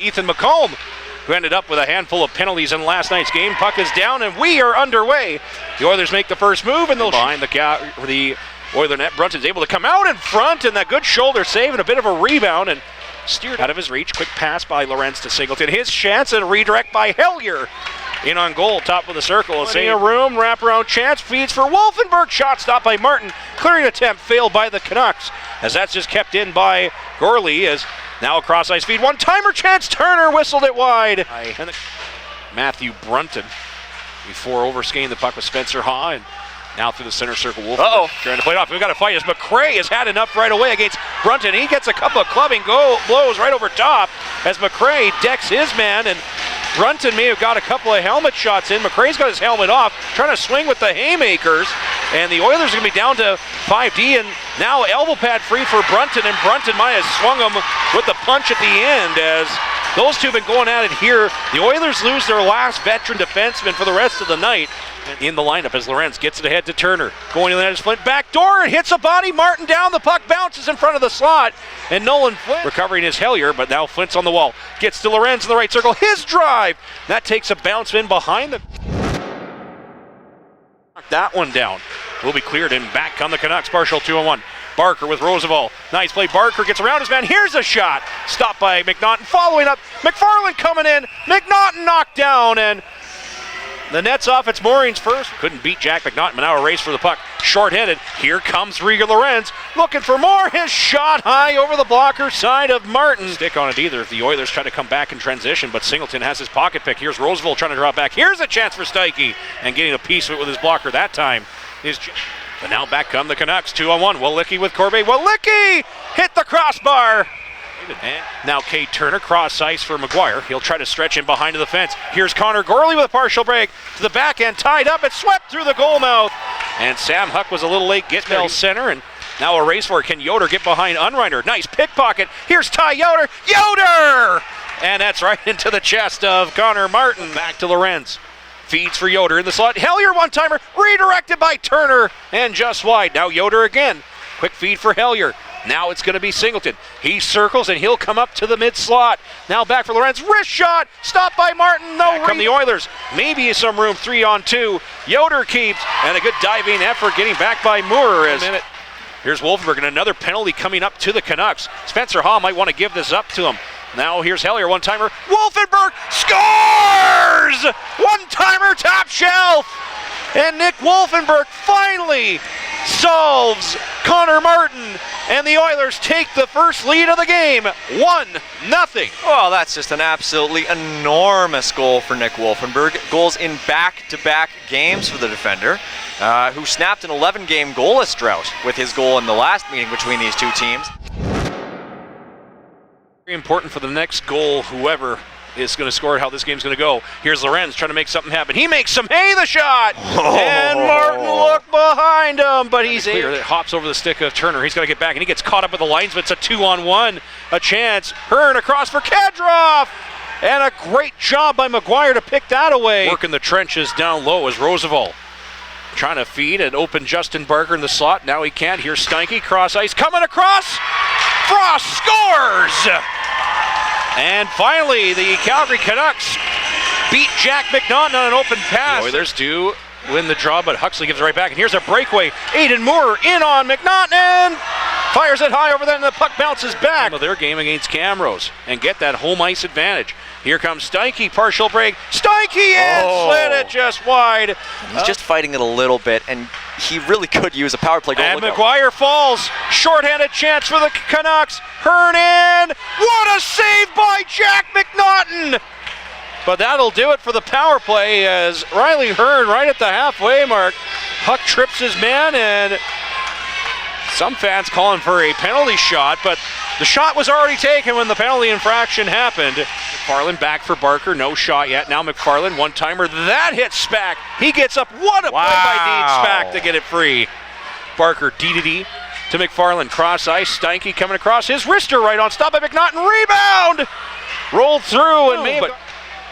Ethan McComb, who ended up with a handful of penalties in last night's game. Puck is down and we are underway. The Oilers make the first move and they'll behind the Oiler net. Brunton's able to come out in front and that good shoulder save and a bit of a rebound and steered out of his reach. Quick pass by Lorenz to Singleton. His chance and a redirect by Hellier. In on goal, top of the circle. A room, wraparound chance, feeds for Wolfenberg. Shot stopped by Martin. Clearing attempt failed by the Canucks. As that's just kept in by Gorley. As now a cross ice feed. One-timer chance. Turner whistled it wide. And Matthew Brunton before overskating the puck with Spencer Haw. And now through the center circle. Wolfenberg trying to play it off. We've got to fight as McRae has had enough right away against Brunton. He gets a couple of clubbing blows right over top as McRae decks his man. And Brunton may have got a couple of helmet shots in. McRae's got his helmet off, trying to swing with the haymakers. And the Oilers are going to be down to 5D. And now elbow pad free for Brunton. And Brunton might have swung him with the punch at the end as those two have been going at it here. The Oilers lose their last veteran defenseman for the rest of the night. In the lineup as Lorenz gets it ahead to Turner. Going to the net is Flint. Back door and hits a body. Martin down. The puck bounces in front of the slot. And Nolan Flint recovering his Hellier, but now Flint's on the wall. Gets to Lorenz in the right circle. His drive. That takes a bounce in behind the. That one down. Will be cleared and back come the Canucks. Partial 2-on-1. Barker with Roosevelt. Nice play. Barker gets around his man. Here's a shot. Stopped by McNaughton. Following up. McFarland coming in. McNaughton knocked down and the net's off its moorings first. Couldn't beat Jack McNaughton, but now a race for the puck. Short-handed. Here comes Riga Lorenz. Looking for more. His shot high over the blocker side of Martin. Stick on it either if the Oilers try to come back in transition, but Singleton has his pocket pick. Here's Roosevelt trying to draw back. Here's a chance for Steiche. And getting a piece of it with his blocker that time is. But now back come the Canucks. 2-on-1. Walicki with Corbeil. Walicki hit the crossbar. And now Kate Turner, cross ice for McGuire. He'll try to stretch in behind to the fence. Here's Connor Gorley with a partial break. To the backhand, tied up. It's swept through the goal mouth. And Sam Huck was a little late. Getbell center. And now a race for it. Can Yoder get behind Unreiner? Nice pickpocket. Here's Ty Yoder. Yoder! And that's right into the chest of Connor Martin. Back to Lorenz. Feeds for Yoder in the slot. Hellier one-timer. Redirected by Turner. And just wide. Now Yoder again. Quick feed for Hellier. Now it's going to be Singleton. He circles and he'll come up to the mid-slot. Now back for Lorenz. Wrist shot. Stopped by Martin. No. Back come the Oilers. Maybe some room. 3-on-2. Yoder keeps. And a good diving effort getting back by Moore. Here's Wolfenberg and another penalty coming up to the Canucks. Spencer Haw might want to give this up to him. Now here's Hellier. One-timer. Wolfenberg scores! One-timer top shelf. And Nick Wolfenberg finally solves Connor Martin, and the Oilers take the first lead of the game, 1-0. Well, that's just an absolutely enormous goal for Nick Wolfenberg. Goals in back-to-back games for the defender, who snapped an 11-game goalless drought with his goal in the last meeting between these two teams. Very important for the next goal, whoever is going to score how this game's going to go. Here's Lorenz trying to make something happen. He makes some hay, the shot! And Martin looked behind him, but he's clear. It hops over the stick of Turner. He's got to get back, and he gets caught up with the linesman. It's a 2-on-1, a chance. Hearn across for Kadroff! And a great job by McGuire to pick that away. Working the trenches down low as Roosevelt trying to feed and open Justin Barker in the slot. Now he can't. Here's Steiche, cross ice, coming across! Frost scores! And finally, the Calgary Canucks beat Jack McNaughton on an open pass. The Oilers do win the draw, but Huxley gives it right back. And here's a breakaway. Aiden Moore in on McNaughton. Fires it high over there, and the puck bounces back. Their game against Camrose and get that home ice advantage. Here comes Steiche, partial break. Steiche in, slid it just wide. He's just fighting it a little bit, and he really could use a power play goal. And McGuire falls. Shorthanded chance for the Canucks. Hearn in. What a save by Jack McNaughton. But that'll do it for the power play as Riley Hearn right at the halfway mark. Huck trips his man, and some fans calling for a penalty shot, but the shot was already taken when the penalty infraction happened. McFarland back for Barker, no shot yet. Now McFarland, one-timer, that hits Spack. He gets up, what a play by Dean Spack to get it free. Barker, D to McFarland, cross ice, Steiche coming across, his wrister right on, stop by McNaughton, rebound! Rolled through and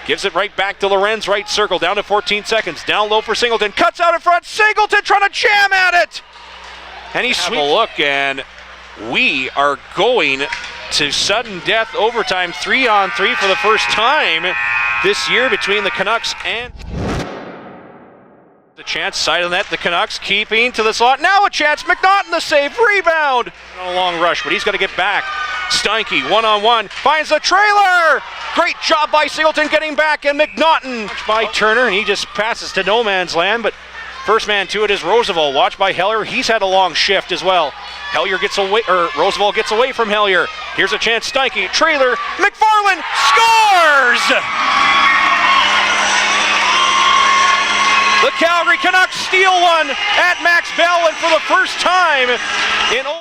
gives it right back to Lorenz, right circle, down to 14 seconds, down low for Singleton, cuts out in front, Singleton trying to jam at it! And he sweeps a look, and we are going to sudden death overtime, 3-on-3 for the first time this year between the Canucks and the chance, side of the net, the Canucks keeping to the slot. Now a chance, McNaughton the save, rebound. A long rush, but he's got to get back. Steinke, one-on-one, finds the trailer. Great job by Singleton getting back, and McNaughton by Turner, and he just passes to no man's land, but first man to it is Roosevelt, watched by Hellier. He's had a long shift as well. Hellier gets away, or Roosevelt gets away from Hellier. Here's a chance, Steinke, trailer, McFarland scores! The Calgary Canucks steal one at Max Bell, and for the first time in